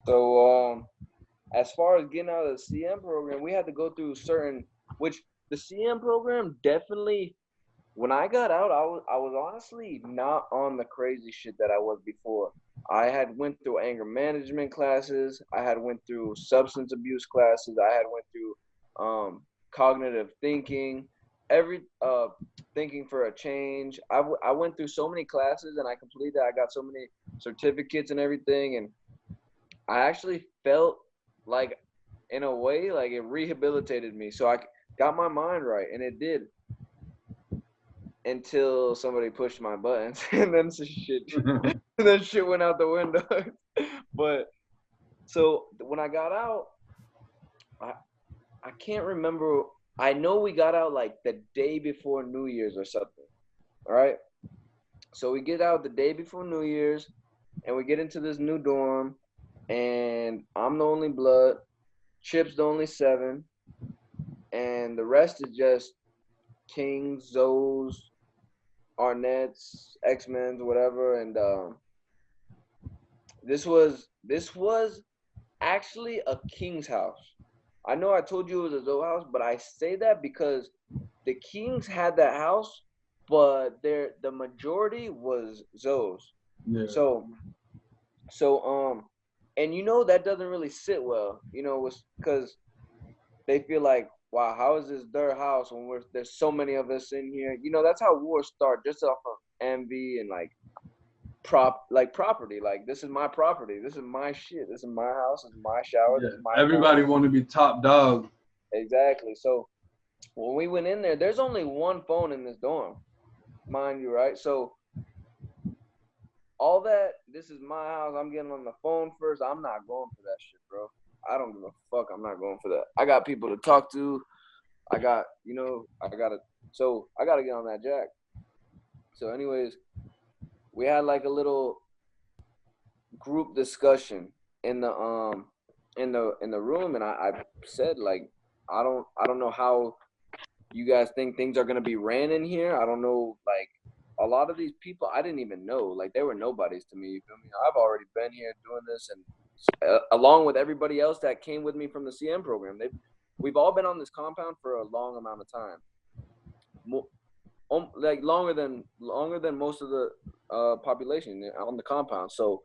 So as far as getting out of the CM program, we had to go through which the CM program definitely. When I got out, I was honestly not on the crazy shit that I was before. I had went through anger management classes. I had went through substance abuse classes. I had went through cognitive thinking, every thinking for a change. I went through so many classes and I completed. I got so many certificates and everything, and I actually felt like, in a way, like it rehabilitated me. So I got my mind right, and it did until somebody pushed my buttons, and then shit went out the window. But so when I got out, I I can't remember. I know we got out like the day before New Year's or something. All right. So we get out the day before New Year's, and we get into this new dorm, and I'm the only blood, Chip's the only seven, and the rest is just Kings, Zoes, Arnett's, X-Men's, whatever. And this was actually a King's house. I know I told you it was a Zoe house, but I say that because the Kings had that house, but the majority was Zoe's. Yeah. So and that doesn't really sit well, because they feel like, wow, how is this their house when there's so many of us in here? That's how wars start, just off of envy and like property. Like, this is my property, this is my shit, this is my house, this is my shower, Yeah. this is my Everybody phone. want to be top dog. Exactly. So when we went in there, there's only one phone in this dorm, mind you, right? So all that, this is my house, I'm getting on the phone first. I'm not going for that shit, bro. I don't give a fuck. I'm not going for that. I got people to talk to. I got, I gotta get on that jack. So anyways, we had like a little group discussion in the room, and I said, like, I don't know how you guys think things are gonna be ran in here. I don't know, like, a lot of these people I didn't even know, like, they were nobodies to me. You feel me? I've already been here doing this, and along with everybody else that came with me from the CM program, we've all been on this compound for a long amount of time, like longer than most of the population on the compound. So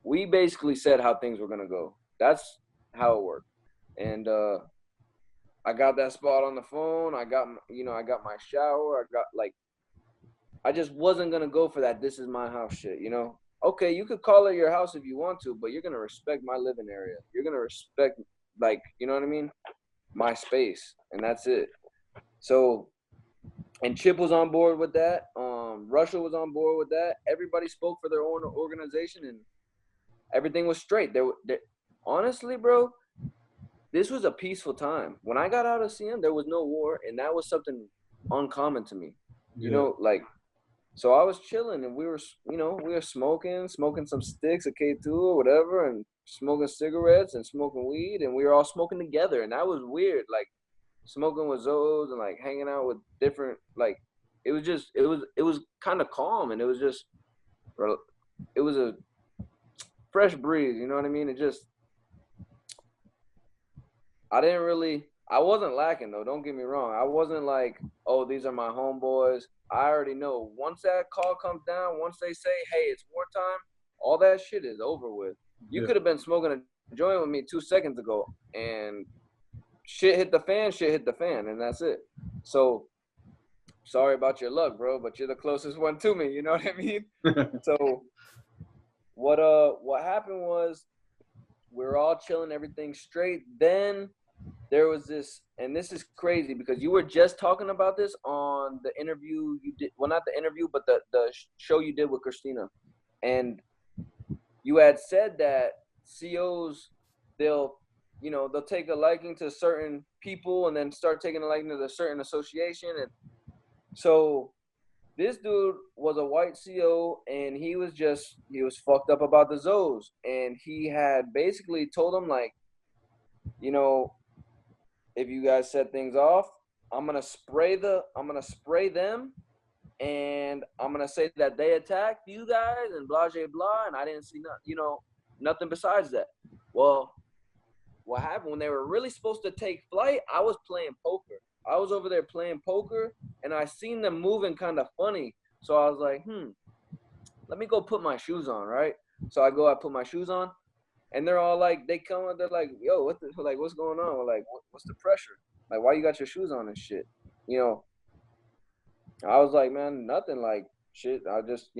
we basically said how things were gonna go. That's how it worked. And I got that spot on the phone. I got my shower. I just wasn't gonna go for that. This is my house shit. Okay, you could call it your house if you want to, but you're gonna respect my living area. You're gonna respect, like, you know what I mean, my space, and that's it. So, and Chip was on board with that. Russia was on board with that. Everybody spoke for their own organization, and everything was straight. Honestly, bro, this was a peaceful time. When I got out of CM, there was no war, and that was something uncommon to me. Yeah. Like, so I was chilling, and we were smoking some sticks, a K2 or whatever, and smoking cigarettes and smoking weed, and we were all smoking together, and that was weird. Like, smoking with Zoes and like hanging out with different, like, it was kind of calm, and it was a fresh breeze. You know what I mean? I wasn't lacking though. Don't get me wrong. I wasn't like, oh, these are my homeboys. I already know once that call comes down, once they say, hey, it's wartime, all that shit is over with. You Yeah. could have been smoking a joint with me 2 seconds ago, and shit hit the fan, and that's it. So sorry about your luck, bro, but you're the closest one to me. You know what I mean? So what happened was, we were all chilling, everything straight. Then there was this, and this is crazy because you were just talking about this on the interview you did. Well, not the interview, but the show you did with Christina, and you had said that COs, they'll they'll take a liking to certain people and then start taking a liking to a certain association. And so this dude was a white CO, and he was fucked up about the Zoes, and he had basically told him, like, you know, if you guys set things off, I'm gonna spray them, and I'm gonna say that they attacked you guys and blah blah blah, and I didn't see nothing besides that. Well, what happened when they were really supposed to take flight, I was playing poker. I was over there playing poker, and I seen them moving kind of funny. So I was like, let me go put my shoes on, right? So I put my shoes on, and they're all like, they're like, yo, what's going on? Like, what's the pressure? Like, why you got your shoes on and shit? You know, I was like, man, nothing. Like, shit, I just,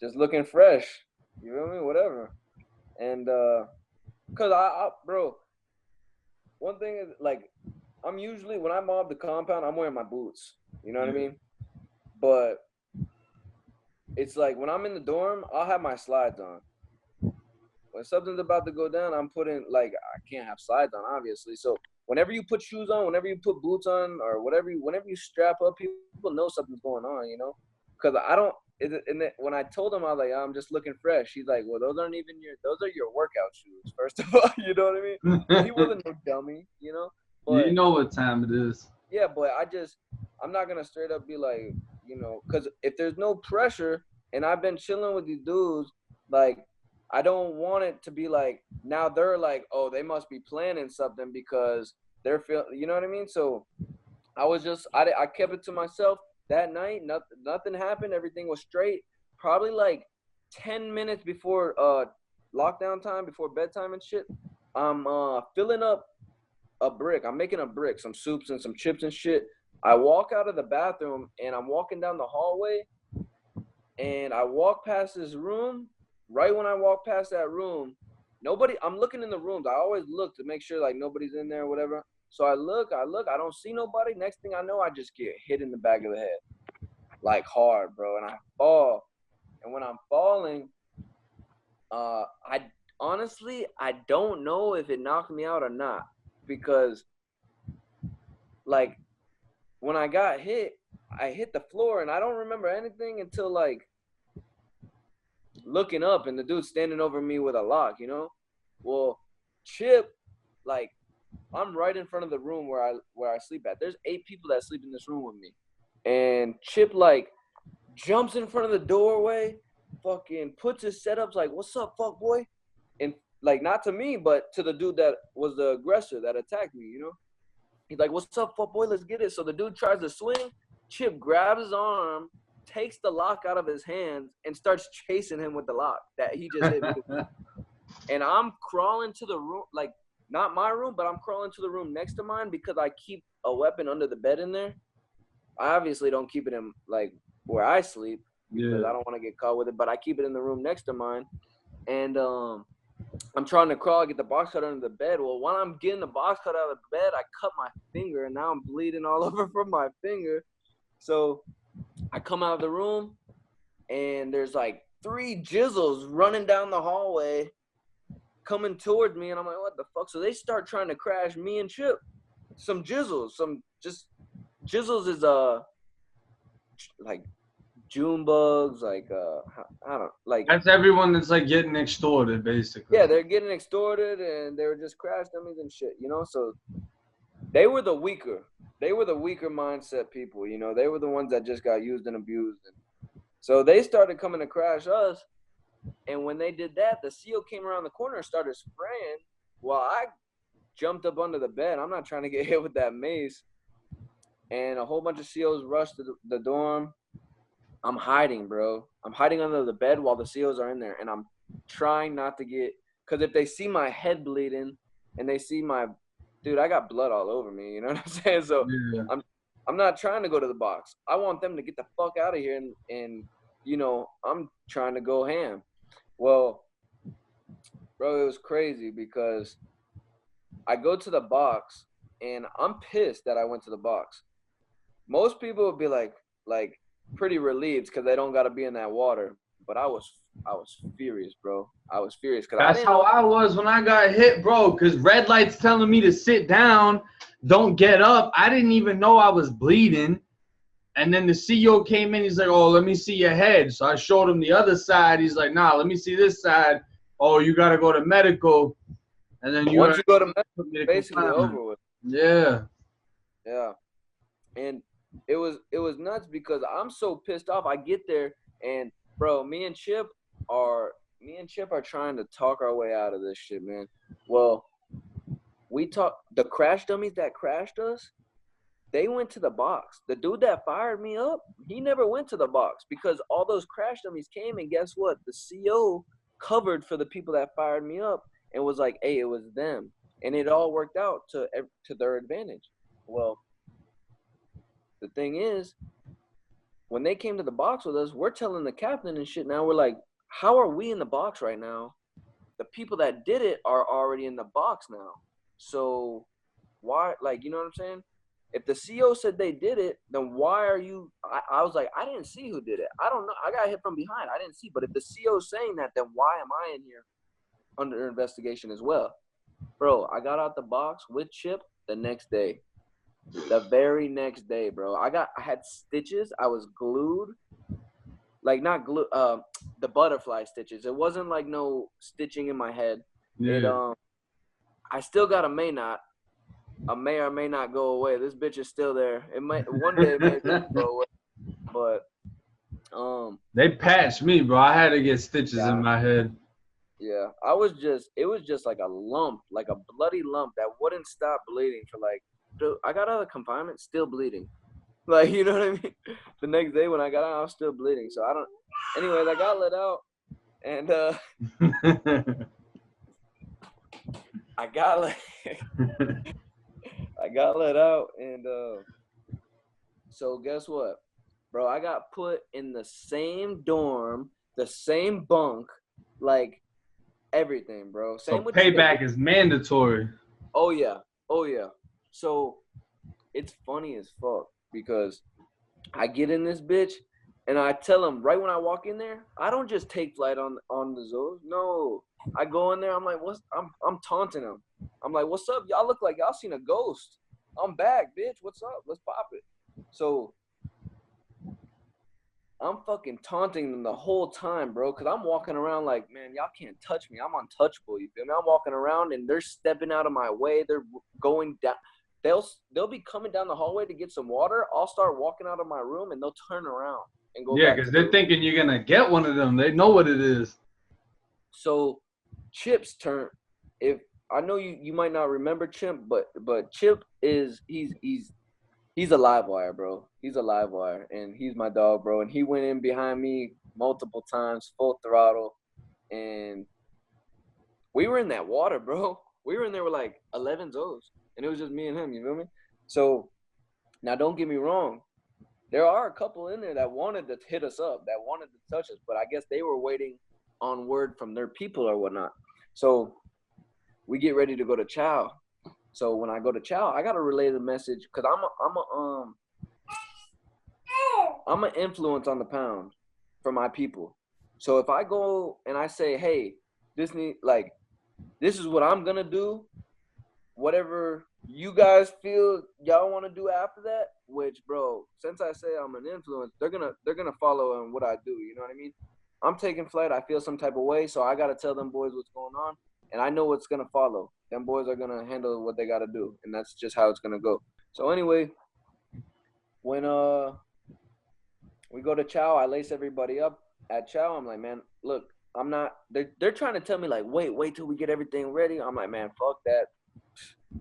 just looking fresh. You feel me? Whatever. And cause bro, one thing is like, I'm usually when I mob the compound, I'm wearing my boots. You know what I mean? But it's like when I'm in the dorm, I'll have my slides on. When something's about to go down, I'm putting like I can't have slides on, obviously. So whenever you put shoes on, whenever you put boots on, or whenever you strap up, people know something's going on, Because I don't. When I told him, I was like, I'm just looking fresh. He's like, well, those are your workout shoes. First of all, you know what I mean? And he wasn't no dummy. You But know what time it is. yeah, but I'm not gonna straight up be like, because if there's no pressure, and I've been chilling with these dudes, like, I don't want it to be like now they're like, oh, they must be planning something because they're you know what I mean? So I kept it to myself that night. Nothing happened. Everything was straight. Probably like 10 minutes before lockdown time, before bedtime and shit. I'm filling up a brick. I'm making a brick, some soups and some chips and shit. I walk out of the bathroom and I'm walking down the hallway and I walk past this room. Right when I walk past that room, I'm looking in the rooms. I always look to make sure like nobody's in there or whatever. So I look, I don't see nobody. Next thing I know, I just get hit in the back of the head. Like hard, bro. And I fall. And when I'm falling, I honestly I don't know if it knocked me out or not. Because like when I got hit, I hit the floor and I don't remember anything until like looking up and the dude standing over me with a lock. Well, Chip, like I'm right in front of the room where I sleep at. There's 8 people that sleep in this room with me. And Chip like jumps in front of the doorway, fucking puts his setups like, "What's up, fuck boy?" And like not to me, but to the dude that was the aggressor that attacked me. He's like, "What's up, fuck boy? Let's get it." So the dude tries to swing. Chip grabs his arm, takes the lock out of his hands, and starts chasing him with the lock that he just hit me. And I'm crawling to the room, like not my room, but I'm crawling to the room next to mine because I keep a weapon under the bed in there. I obviously don't keep it in like where I sleep because I don't want to get caught with it, but I keep it in the room next to mine. And I'm trying to crawl, get the box cutter under the bed. Well, while I'm getting the box cut out of the bed, I cut my finger, and now I'm bleeding all over from my finger. So I come out of the room, and there's like 3 jizzles running down the hallway, coming towards me, and I'm like, what the fuck? So they start trying to crash me and Chip. Some jizzles, jizzles is like June bugs, like I don't like. That's everyone that's like getting extorted, basically. Yeah, they're getting extorted, and they were just crash dummies and shit. So they were the weaker mindset people. They were the ones that just got used and abused, and so they started coming to crash us. And when they did that, the seal came around the corner and started spraying. While I jumped up under the bed. I'm not trying to get hit with that mace. And a whole bunch of seals rushed to the dorm. I'm hiding, bro. I'm hiding under the bed while the seals are in there, and I'm trying not to get. Because if they see my head bleeding, and they see dude, I got blood all over me. You know what I'm saying? So Yeah. I'm not trying to go to the box. I want them to get the fuck out of here, and I'm trying to go ham. Well, bro, it was crazy because I go to the box, and I'm pissed that I went to the box. Most people would be like pretty relieved because they don't got to be in that water. But I was furious, bro. I was furious because I That's didn't how know. I was when I got hit, bro. Because red light's telling me to sit down, don't get up. I didn't even know I was bleeding. And then the CEO came in. He's like, "Oh, let me see your head." So I showed him the other side. He's like, "Nah, let me see this side." "Oh, you gotta go to medical." And then Once you go to medical, put me to basically confinement. over with. Yeah. Yeah, and it was nuts because I'm so pissed off. I get there and bro, me and Chip are me and Chip are trying to talk our way out of this shit, man. Well, the crash dummies that crashed us, they went to the box. The dude that fired me up, he never went to the box because all those crash dummies came, and guess what? The CO covered for the people that fired me up and was like, hey, it was them. And it all worked out to their advantage. Well, the thing is, when they came to the box with us, we're telling the captain and shit now. We're like, how are we in the box right now? The people that did it are already in the box now. So why, like, you know what I'm saying? If the CO said they did it, then why are you? I was like, I didn't see who did it. I don't know. I got hit from behind. I didn't see. But if the CO is saying that, then why am I in here under investigation as well? Bro, I got out the box with Chip the next day. The very next day, bro. I had stitches. I was glued. Like, not glue, the butterfly stitches. It wasn't like no stitching in my head. Yeah. I still got a may or may not go away. This bitch is still there. It might one day it may go away. But they patched me, bro. I had to get stitches yeah, in my head. yeah. It was just like a lump, like a bloody lump that wouldn't stop bleeding for like, dude, I got out of confinement still bleeding. Like, you know what I mean? The next day when I got out, I was still bleeding. So anyways, I got let out, and I got let out, and so guess what, bro? I got put in the same dorm, the same bunk, like everything, bro. Same So with payback is mandatory. Oh yeah, oh yeah. So it's funny as fuck because I get in this bitch and I tell them right when I walk in there, I don't just take flight on the Zoos. No, I go in there. I'm like, I'm taunting them. I'm like, what's up? Y'all look like y'all seen a ghost. I'm back, bitch. What's up? Let's pop it. So I'm fucking taunting them the whole time, bro, because I'm walking around like, man, y'all can't touch me. I'm untouchable. You feel me? I'm walking around and they're stepping out of my way. They're going down. They'll be coming down the hallway to get some water. I'll start walking out of my room and they'll turn around and go Yeah, back. because they're thinking you're gonna get one of them. They know what it is. So Chip's turn. If I know you might not remember Chip, but Chip is he's a live wire, bro. He's a live wire, and he's my dog, bro. And he went in behind me multiple times, full throttle, and we were in that water, bro. We were in there with like 11 Zoes, and it was just me and him. You feel me? So now, don't get me wrong. There are a couple in there that wanted to hit us up, that wanted to touch us, but I guess they were waiting on word from their people or whatnot. So we get ready to go to Chow. So when I go to Chow, I gotta relay the message because I'm an influence on the pound for my people. So if I go and I say, hey, this is what I'm gonna do, whatever you guys feel y'all want to do after that, which, bro, since I say I'm an influence, they're gonna follow in what I do. You know what I mean? I'm taking flight. I feel some type of way, so I gotta tell them boys what's going on, and I know what's gonna follow. Them boys are gonna handle what they gotta do, and that's just how it's gonna go. So anyway, when we go to Chow, I lace everybody up at Chow. I'm like, man, look, I'm not. They're trying to tell me like, wait till we get everything ready. I'm like, man, fuck that.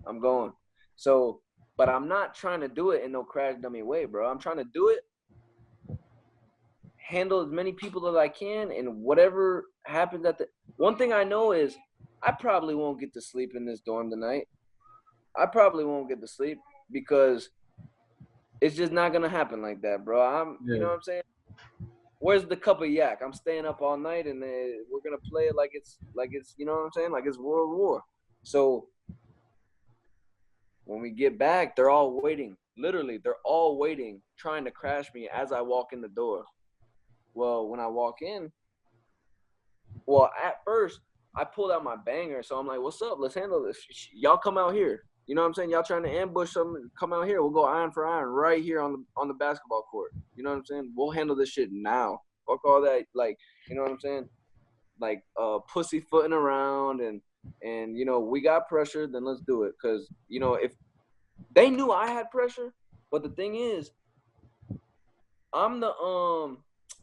I'm going. So, but I'm not trying to do it in no crash dummy way, bro. I'm trying to do it, handle as many people as I can, and whatever happens at the. One thing I know is I probably won't get to sleep in this dorm tonight. I probably won't get to sleep because it's just not gonna happen like that, bro. You know what I'm saying? Where's the cup of yak? I'm staying up all night, and we're gonna play it like it's, you know what I'm saying? Like it's World War. So when we get back, they're all waiting. Literally, they're all waiting, trying to crash me as I walk in the door. Well, when I walk in, at first, I pulled out my banger. So I'm like, what's up? Let's handle this. Y'all come out here. You know what I'm saying? Y'all trying to ambush something, come out here. We'll go iron for iron right here on the basketball court. You know what I'm saying? We'll handle this shit now. Fuck all that, like, you know what I'm saying? Like, pussyfooting around and you know, we got pressure, then let's do it. Because, you know, if they knew I had pressure, but the thing is, I'm the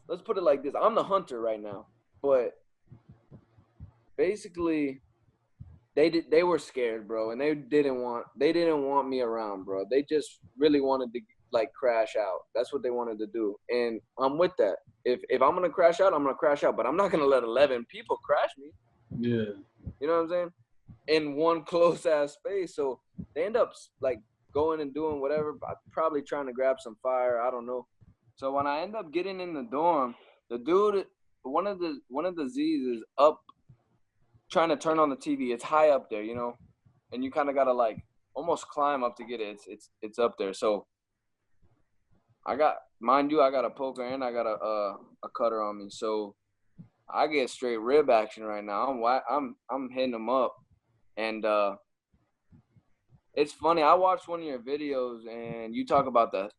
let's put it like this. I'm the hunter right now. But basically they were scared, bro, and they didn't want me around, bro. They just really wanted to like crash out. That's what they wanted to do, and I'm with that. If I'm gonna crash out, I'm gonna crash out, but I'm not gonna let 11 people crash me. Yeah. You know what I'm saying? In one close ass space. So they end up like going and doing whatever, probably trying to grab some fire. I don't know. So when I end up getting in the dorm, the dude, one of the Z's is up trying to turn on the TV. It's high up there, you know, and you kind of gotta like almost climb up to get it. It's up there. So I got, mind you, I got a poker and I got a cutter on me. So I get straight rib action right now. I'm hitting them up, and it's funny. I watched one of your videos, and you talk about the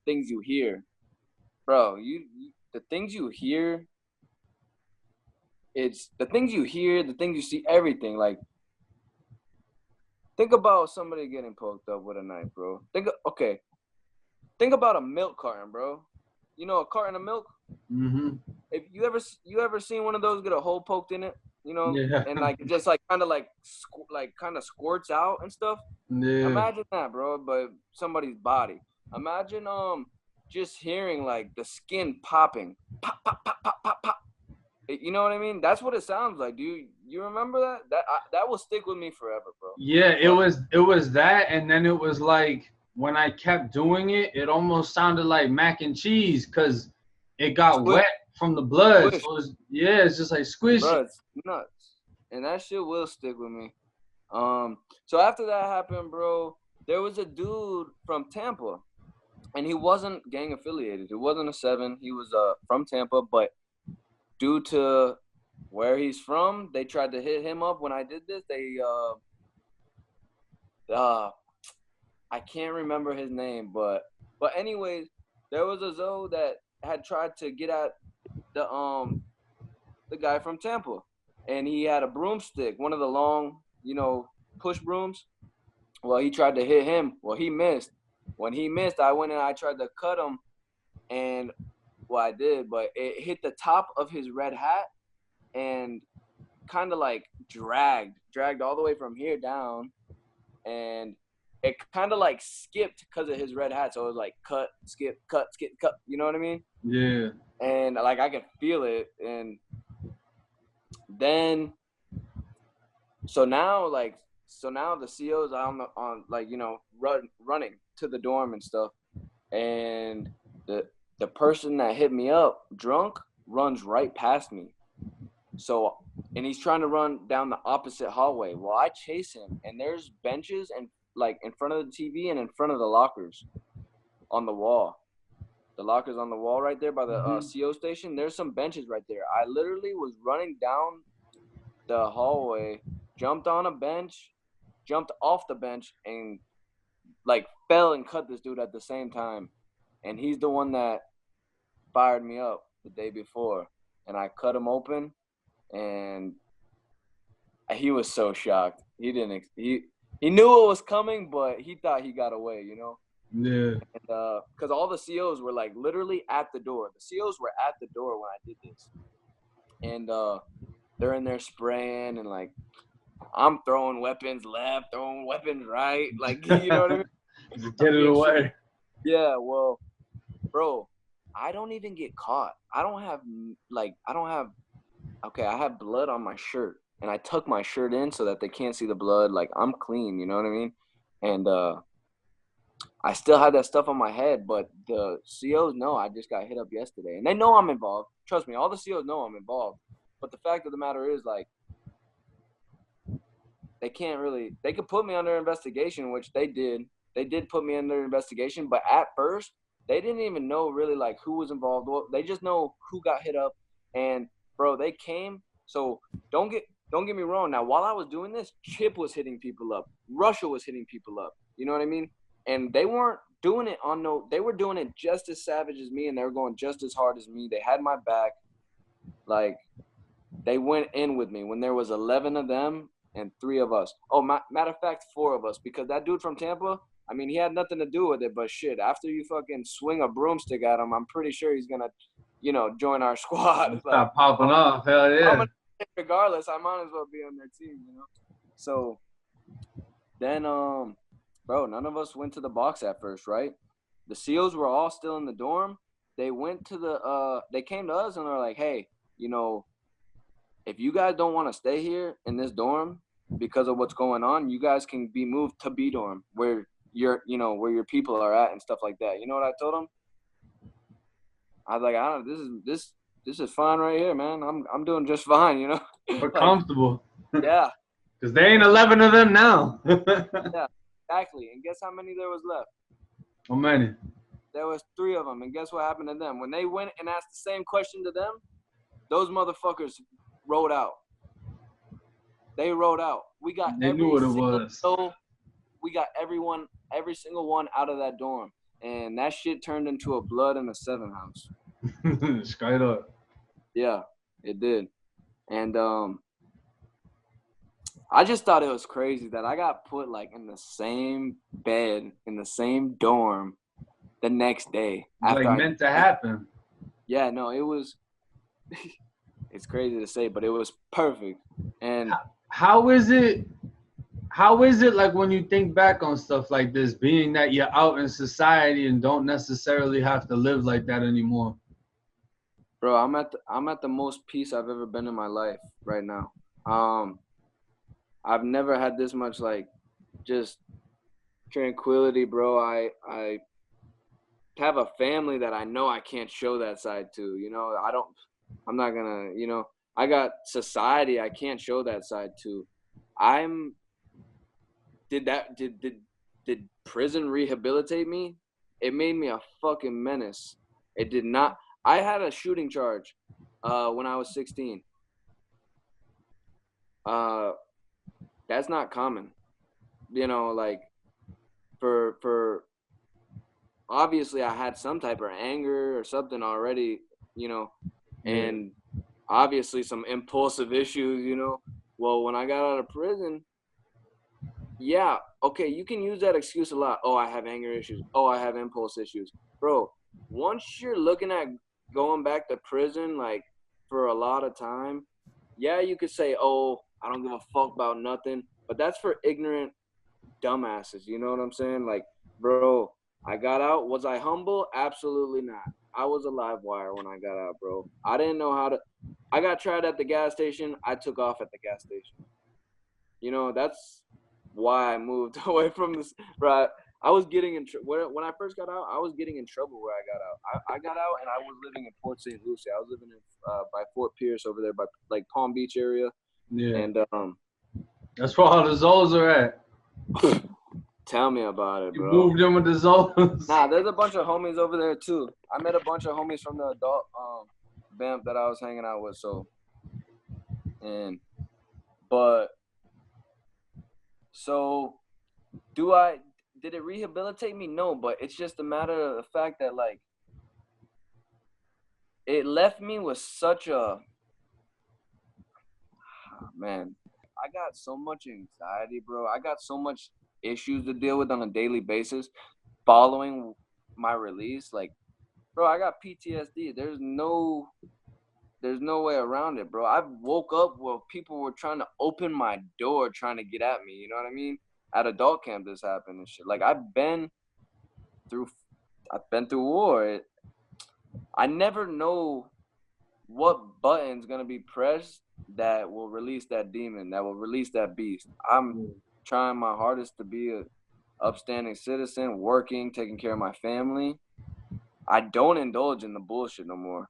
things you hear, bro. The things you hear. It's the things you hear, the things you see, everything. Like, think about somebody getting poked up with a knife, bro. Think about a milk carton, bro. You know, a carton of milk. Mm-hmm. If you ever seen one of those get a hole poked in it, you know, Yeah. and like just like kind of like kind of squirts out and stuff. Yeah. Imagine that, bro, but somebody's body. Imagine just hearing like the skin popping, pop pop pop pop pop pop. You know what I mean? That's what it sounds like. Do you remember that? That will stick with me forever, bro. Yeah, it was that, and then it was like when I kept doing it, it almost sounded like mac and cheese because it got Squish. wet from the blood. Squish. So it's just like squishy. Bro, it's nuts. And that shit will stick with me. So after that happened, bro, there was a dude from Tampa, and he wasn't gang affiliated. He wasn't a 7. He was from Tampa, but due to where he's from, they tried to hit him up when I did this. They I can't remember his name, but anyways, there was a Zoe that had tried to get at the guy from Tampa, and he had a broomstick, one of the long, you know, push brooms. Well, he tried to hit him. Well, he missed. When he missed, I went and I tried to cut him, and well, I did, but it hit the top of his red hat and kind of like dragged all the way from here down, and it kind of like skipped because of his red hat. So it was like cut, skip, cut, skip, cut. You know what I mean? Yeah. And like I could feel it, and then so now the CO's on like, you know, running to the dorm and stuff, and the person that hit me up drunk runs right past me. So, and he's trying to run down the opposite hallway. Well, I chase him, and there's benches and like in front of the TV and in front of the lockers on the wall. The lockers on the wall right there by the CO station. There's some benches right there. I literally was running down the hallway, jumped on a bench, jumped off the bench, and like fell and cut this dude at the same time. And he's the one that fired me up the day before, and I cut him open, and he was so shocked. He knew it was coming, but he thought he got away, you know? Yeah. And because all the COs were like literally at the door. The COs were at the door when I did this, and they're in there spraying, and like I'm throwing weapons left, throwing weapons right, like, you know what I mean? Just get it away. Yeah, well, bro, I don't even get caught. I have blood on my shirt, and I tuck my shirt in so that they can't see the blood. Like, I'm clean, you know what I mean? And I still have that stuff on my head, but the COs know I just got hit up yesterday, and they know I'm involved. Trust me, all the COs know I'm involved. But the fact of the matter is, like, they could put me under investigation, which they did. They did put me under investigation, but at first, they didn't even know really like who was involved. Well, they just know who got hit up, and bro, they came. So don't get me wrong. Now, while I was doing this, Chip was hitting people up. Russia was hitting people up. You know what I mean? And they weren't doing it they were doing it just as savage as me, and they were going just as hard as me. They had my back. Like, they went in with me when there was 11 of them and 3 of us. Oh, matter of fact, 4 of us, because that dude from Tampa, I mean, he had nothing to do with it, but shit, after you fucking swing a broomstick at him, I'm pretty sure he's gonna, you know, join our squad. Stop popping off, hell yeah. regardless, I might as well be on their team, you know. So then, bro, none of us went to the box at first, right? The SEALs were all still in the dorm. They went to they came to us and they're like, hey, you know, if you guys don't want to stay here in this dorm because of what's going on, you guys can be moved to B dorm where where your people are at and stuff like that. You know what I told them? I was like, I don't. This is fine right here, man. I'm doing just fine, you know. We're Like, comfortable. yeah. Because there ain't 11 of them now. Yeah, exactly. And guess how many there was left? How many? There was 3 of them. And guess what happened to them? When they went and asked the same question to them, those motherfuckers rode out. They rode out. We got They knew what it was. We got every single one out of that dorm. And that shit turned into a blood in a 7 house. Straight up. Yeah, it did. And I just thought it was crazy that I got put like in the same bed in the same dorm the next day. Like meant to happen. Yeah, no, it was. It's crazy to say, but it was perfect. And how is it? How is it like when you think back on stuff like this, being that you're out in society and don't necessarily have to live like that anymore? Bro, I'm at the most peace I've ever been in my life right now. I've never had this much like just tranquility, bro. I have a family that I know I can't show that side to. You know, I'm not gonna, you know, I got society I can't show that side to. Did prison rehabilitate me? It made me a fucking menace. It did not. I had a shooting charge when I was 16. That's not common. You know, like for obviously I had some type of anger or something already, you know, and obviously some impulsive issues, you know. Well, when I got out of prison, yeah, okay, you can use that excuse a lot. Oh, I have anger issues. Oh, I have impulse issues. Bro, once you're looking at going back to prison, like, for a lot of time, yeah, you could say, oh, I don't give a fuck about nothing. But that's for ignorant dumbasses. You know what I'm saying? Like, bro, I got out. Was I humble? Absolutely not. I was a live wire when I got out, bro. I didn't know how to. I got tried at the gas station. I took off at the gas station. You know, that's why I moved away from this. Bro, I was getting in when I first got out. I was getting in trouble where I got out. I got out and I was living in Port St. Lucie. I was living in by Fort Pierce over there by like Palm Beach area. Yeah. And that's where all the Zoles are at. Tell me about it, bro. You moved in with the Zoles? Nah, there's a bunch of homies over there too. I met a bunch of homies from the adult vamp that I was hanging out with. So did it rehabilitate me? No, but it's just a matter of the fact that, like, it left me with such a, man, I got so much anxiety, bro. I got so much issues to deal with on a daily basis following my release. Like, bro, I got PTSD. There's no way around it, bro. I woke up where people were trying to open my door, trying to get at me. You know what I mean? At adult camp, this happened and shit. Like, I've been through war. I never know what button's gonna be pressed that will release that demon, that will release that beast. I'm trying my hardest to be a upstanding citizen, working, taking care of my family. I don't indulge in the bullshit no more.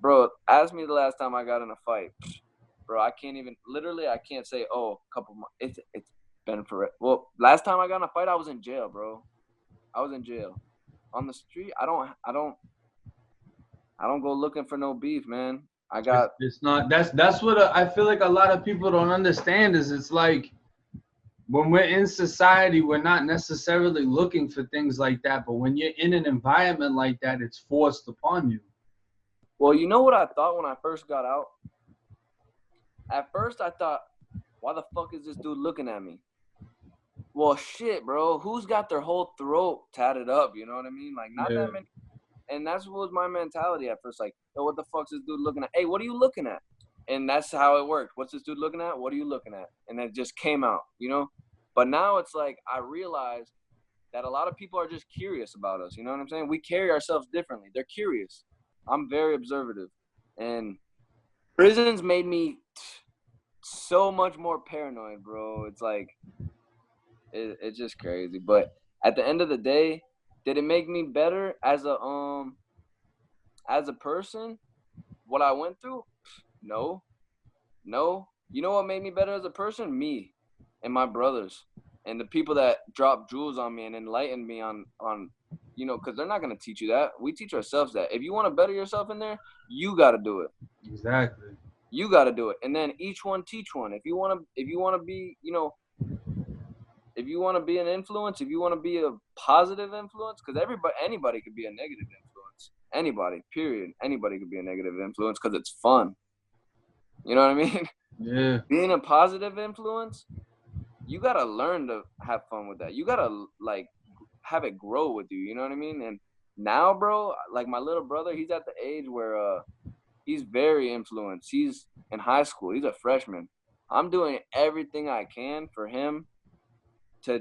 Bro, ask me the last time I got in a fight. Bro, I can't even, literally, I can't say, oh, a couple months. It's been forever. Well, last time I got in a fight, I was in jail, bro. I was in jail. On the street, I don't go looking for no beef, man. It's not, that's what I feel like a lot of people don't understand is it's like, when we're in society, we're not necessarily looking for things like that. But when you're in an environment like that, it's forced upon you. Well, you know what I thought when I first got out? At first, I thought, why the fuck is this dude looking at me? Well, shit, bro. Who's got their whole throat tatted up? You know what I mean? Like, not that many. And that's what was my mentality at first. Like, yo, what the fuck's this dude looking at? Hey, what are you looking at? And that's how it worked. What's this dude looking at? What are you looking at? And it just came out, you know? But now it's like I realize that a lot of people are just curious about us. You know what I'm saying? We carry ourselves differently. They're curious. I'm very observative. And prisons made me so much more paranoid, bro. It's like, it's just crazy. But at the end of the day, did it make me better as a person? What I went through? No. You know what made me better as a person? Me and my brothers and the people that dropped jewels on me and enlightened me on you know, because they're not going to teach you that. We teach ourselves that. If you want to better yourself in there, you got to do it. Exactly. You got to do it. And then each one teach one. If you want to be, you know, if you want to be an influence, if you want to be a positive influence, because anybody could be a negative influence. Anybody, period. Anybody could be a negative influence because it's fun. You know what I mean? Yeah. Being a positive influence, you got to learn to have fun with that. You got to, like, have it grow with you. You know what I mean? And now, bro, like my little brother, he's at the age where he's very influenced. He's in high school. He's a freshman. I'm doing everything I can for him to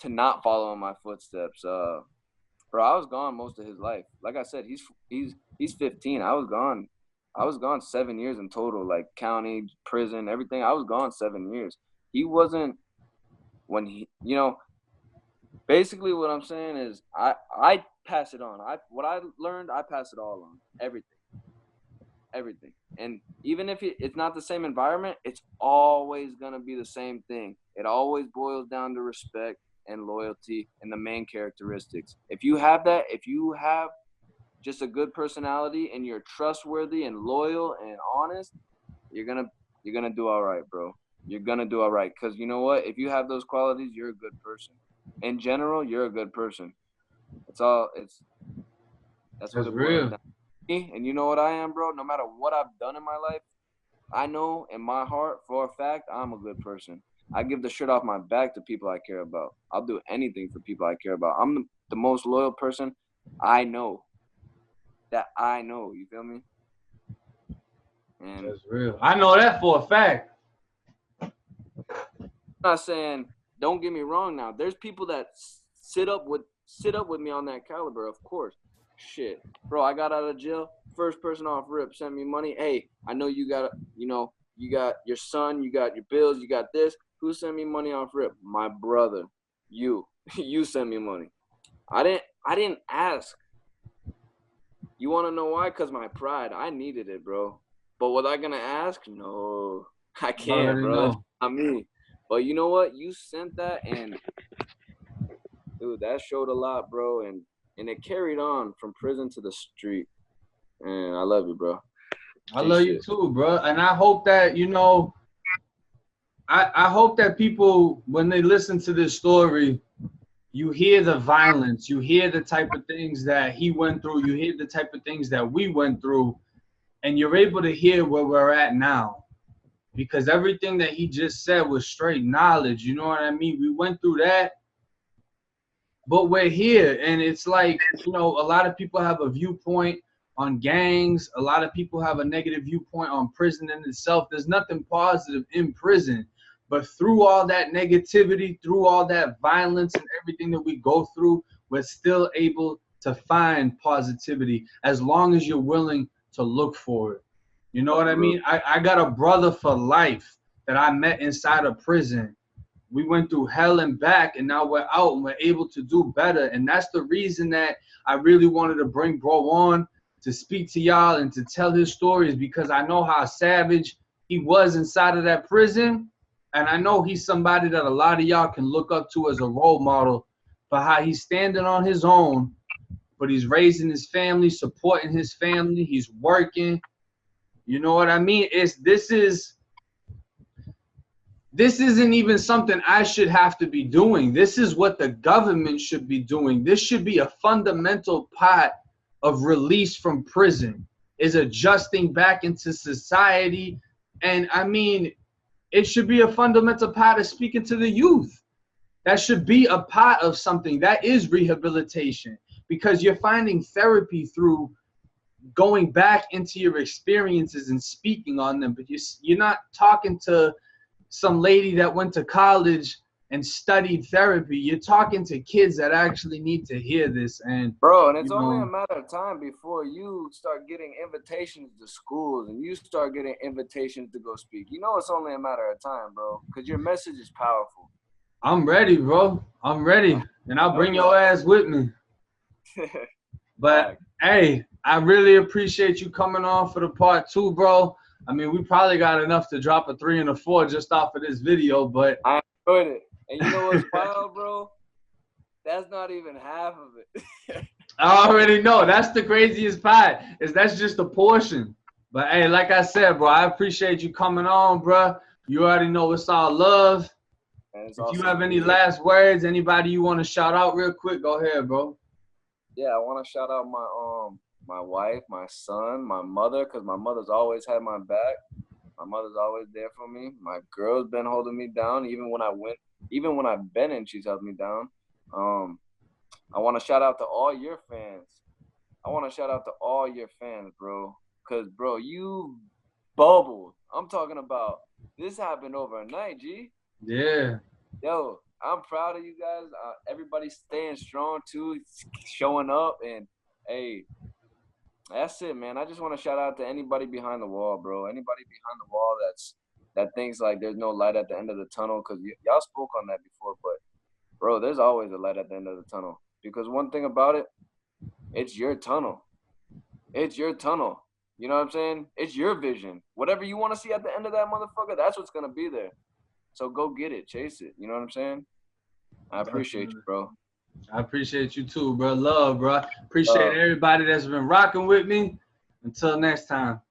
not follow in my footsteps. Bro, I was gone most of his life. Like I said, he's 15. I was gone 7 years in total, like county, prison, everything. I was gone 7 years. He wasn't when he, you know, basically what I'm saying is I pass it on. What I learned, I pass it all on. Everything. And even if it's not the same environment, it's always going to be the same thing. It always boils down to respect and loyalty and the main characteristics. If you have that, if you have just a good personality and you're trustworthy and loyal and honest, you're going to do all right, bro. You're going to do all right. Because you know what? If you have those qualities, you're a good person. In general, you're a good person. That's what it boils down. And you know what I am, bro? No matter what I've done in my life, I know in my heart for a fact I'm a good person. I give the shirt off my back to people I care about. I'll do anything for people I care about. I'm the most loyal person I know. You feel me? And that's real. I know that for a fact. I'm not saying, don't get me wrong now. There's people that sit up with me on that caliber, of course. Shit, bro, I got out of jail. First person off rip sent me money. Hey, I know you got your son, you got your bills, you got this. Who sent me money off rip? My brother. You sent me money. I didn't ask. You want to know why? Because my pride. I needed it, bro. But was I gonna ask? No, I can't, bro. That's not me. But you know what? You sent that, and dude, that showed a lot, bro. And it carried on from prison to the street. And I love you, bro. I love you too, bro. And I hope that, you know, I hope that people, when they listen to this story, you hear the violence, you hear the type of things that he went through, you hear the type of things that we went through, and you're able to hear where we're at now. Because everything that he just said was straight knowledge, you know what I mean? We went through that, but we're here. And it's like, you know, a lot of people have a viewpoint on gangs. A lot of people have a negative viewpoint on prison in itself. There's nothing positive in prison. But through all that negativity, through all that violence and everything that we go through, we're still able to find positivity as long as you're willing to look for it. You know what I mean? I got a brother for life that I met inside of prison. We went through hell and back, and now we're out and we're able to do better. And that's the reason that I really wanted to bring bro on to speak to y'all and to tell his stories, because I know how savage he was inside of that prison. And I know he's somebody that a lot of y'all can look up to as a role model for how he's standing on his own, but he's raising his family, supporting his family, he's working. You know what I mean? This isn't even something I should have to be doing. This is what the government should be doing. This should be a fundamental part of release from prison, is adjusting back into society. And I mean, it should be a fundamental part of speaking to the youth. That should be a part of something. That is rehabilitation, because you're finding therapy through going back into your experiences and speaking on them, but you're not talking to some lady that went to college and studied therapy. You're talking to kids that actually need to hear this. And bro, and it's only a matter of time before you start getting invitations to schools and you start getting invitations to go speak. You know, it's only a matter of time, bro, because your message is powerful. I'm ready, bro. I'm ready, and I'll bring your ass with me. But hey, I really appreciate you coming on for the part 2, bro. I mean, we probably got enough to drop a 3 and a 4 just off of this video, but I enjoyed it. And you know what's wild, bro? That's not even half of it. I already know. That's the craziest part, is that's just a portion. But hey, like I said, bro, I appreciate you coming on, bro. You already know it's all love. If you have any last words, anybody you want to shout out real quick, go ahead, bro. Yeah, I want to shout out my wife, my son, my mother, because my mother's always had my back. My mother's always there for me. My girl's been holding me down, even when I've been in, she's held me down. I want to shout out to all your fans. Bro. Because, bro, you bubbled. I'm talking about this happened overnight, G. Yeah. Yo, I'm proud of you guys. Everybody's staying strong, too, showing up. And, hey, that's it, man. I just want to shout out to anybody behind the wall, bro. Anybody behind the wall that thinks like there's no light at the end of the tunnel, because y'all spoke on that before. But, bro, there's always a light at the end of the tunnel. Because one thing about it, it's your tunnel. It's your tunnel. You know what I'm saying? It's your vision. Whatever you want to see at the end of that motherfucker, that's what's going to be there. So go get it. Chase it. You know what I'm saying? I appreciate you, bro. I appreciate you too, bro. Love, bro. Appreciate everybody that's been rocking with me. Until next time.